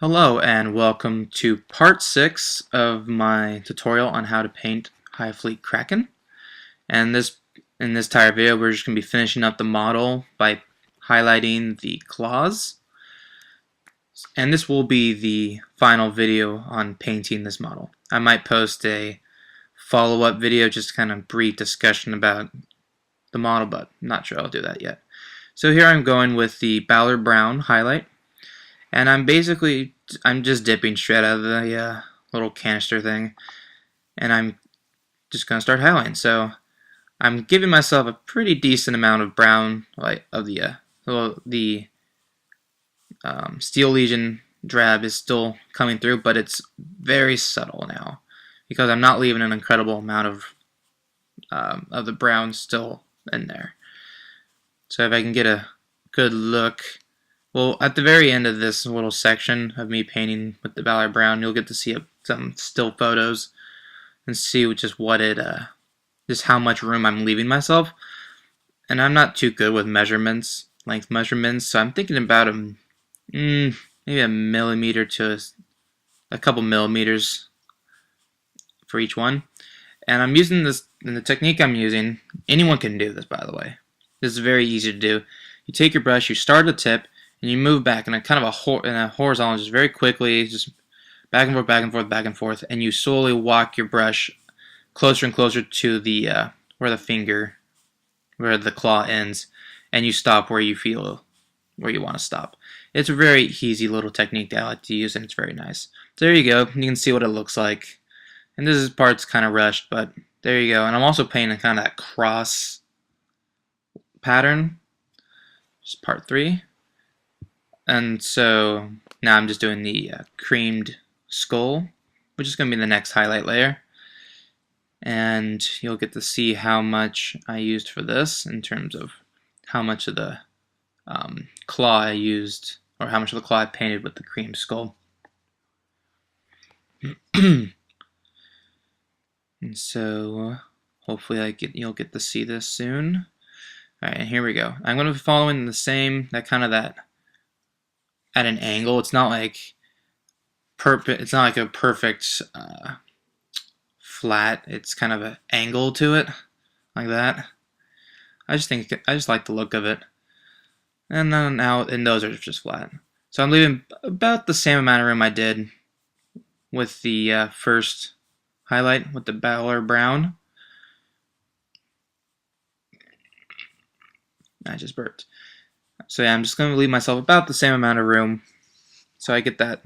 Hello and welcome to part 6 of my tutorial on how to paint Hive Fleet Kraken. And in this entire video we're just going to be finishing up the model by highlighting the claws. And this will be the final video on painting this model. I might post a follow-up video, just kind of brief discussion about the model, but I'm not sure I'll do that yet. So here I'm going with the Balor Brown highlight. And I'm just dipping straight out of the little canister thing, and I'm just gonna start highlighting. So I'm giving myself a pretty decent amount of brown, like of the Steel Legion Drab is still coming through, but it's very subtle now because I'm not leaving an incredible amount of the brown still in there. So if I can get a good look. Well, at the very end of this little section of me painting with the Balor Brown, you'll get to see some still photos and see just how much room I'm leaving myself. And I'm not too good with measurements, length measurements, so I'm thinking about maybe a millimeter to a couple millimeters for each one. And I'm using this, and the technique I'm using, anyone can do this, by the way. This is very easy to do. You take your brush, you start at the tip, and you move back in a kind of a horizontal, just very quickly, just back and forth, back and forth, back and forth, and you slowly walk your brush closer and closer to the where the claw ends, and you stop where you want to stop. It's a very easy little technique that I like to use, and it's very nice. So there you go. You can see what it looks like, and this part's kind of rushed, but there you go. And I'm also painting kind of that cross pattern, just part 3. And so now I'm just doing the creamed skull, which is going to be the next highlight layer. And you'll get to see how much I used for this in terms of how much of the claw I used, or how much of the claw I painted with the creamed skull. And so hopefully you'll get to see this soon. Alright, and here we go. I'm going to be following the same, at an angle. It's not like it's not like a perfect flat. It's kind of an angle to it, like that. I just like the look of it. And then those are just flat. So I'm leaving about the same amount of room I did with the first highlight with the Balor Brown. I just burped. So yeah, I'm just going to leave myself about the same amount of room so I get that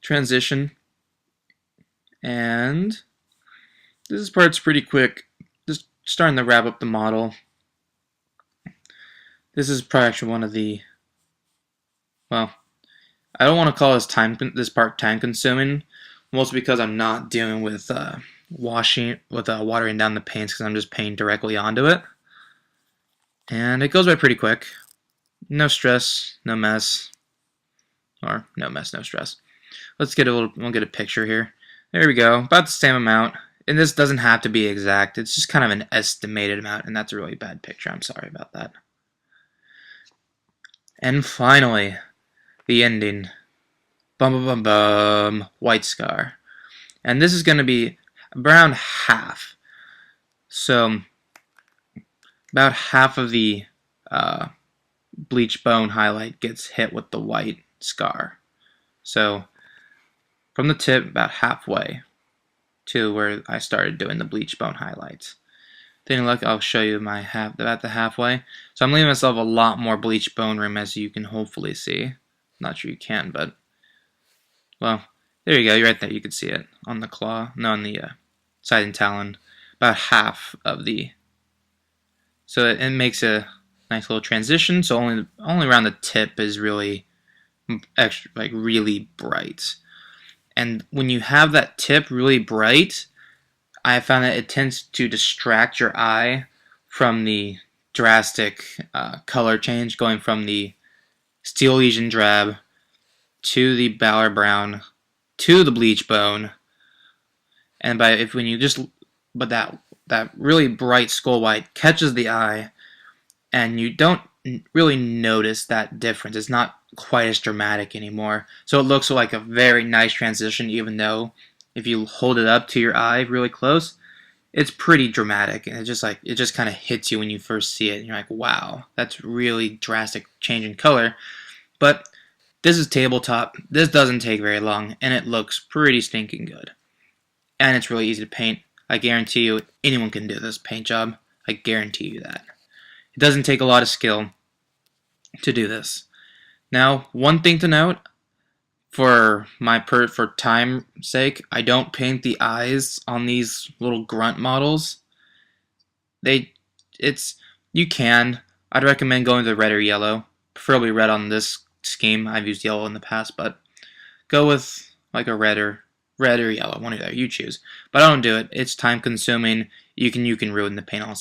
transition. And this part's pretty quick. Just starting to wrap up the model. This is probably actually one of the, well, I don't want to call this part time consuming, mostly because I'm not dealing with watering down the paints, because I'm just painting directly onto it. And it goes by pretty quick. No stress, no mess, or no mess, no stress. We'll get a picture here. There we go, about the same amount. And this doesn't have to be exact. It's just kind of an estimated amount, and that's a really bad picture. I'm sorry about that. And finally, the ending. Bum bum bum bum. White scar. And this is going to be around half. So about half of the bleach bone highlight gets hit with the white scar. So from the tip about halfway to where I started doing the bleach bone highlights. Then look, I'll show you about the halfway. So I'm leaving myself a lot more bleach bone room, as you can hopefully see. Not sure you can, but well, there you go. You're right there. You can see it on the claw, no, on the side and talon. About half of the. So it makes a nice little transition. So only around the tip is really extra, like really bright. And when you have that tip really bright, I found that it tends to distract your eye from the drastic color change, going from the Steel Legion Drab to the Balor Brown to the bleach bone. And but that really bright skull white catches the eye, and you don't really notice that difference. It's not quite as dramatic anymore. So it looks like a very nice transition, even though if you hold it up to your eye really close, it's pretty dramatic, and it just kind of hits you when you first see it, and you're like, wow, that's really drastic change in color. But this is tabletop. This doesn't take very long, and it looks pretty stinking good. And it's really easy to paint. I guarantee you, anyone can do this paint job. I guarantee you that. It doesn't take a lot of skill to do this. Now, one thing to note, for time sake, I don't paint the eyes on these little grunt models. You can. I'd recommend going to red or yellow, preferably red on this scheme. I've used yellow in the past, but go with like a red or yellow, one of either, you choose. But I don't do it. It's time consuming. You can ruin the paint also.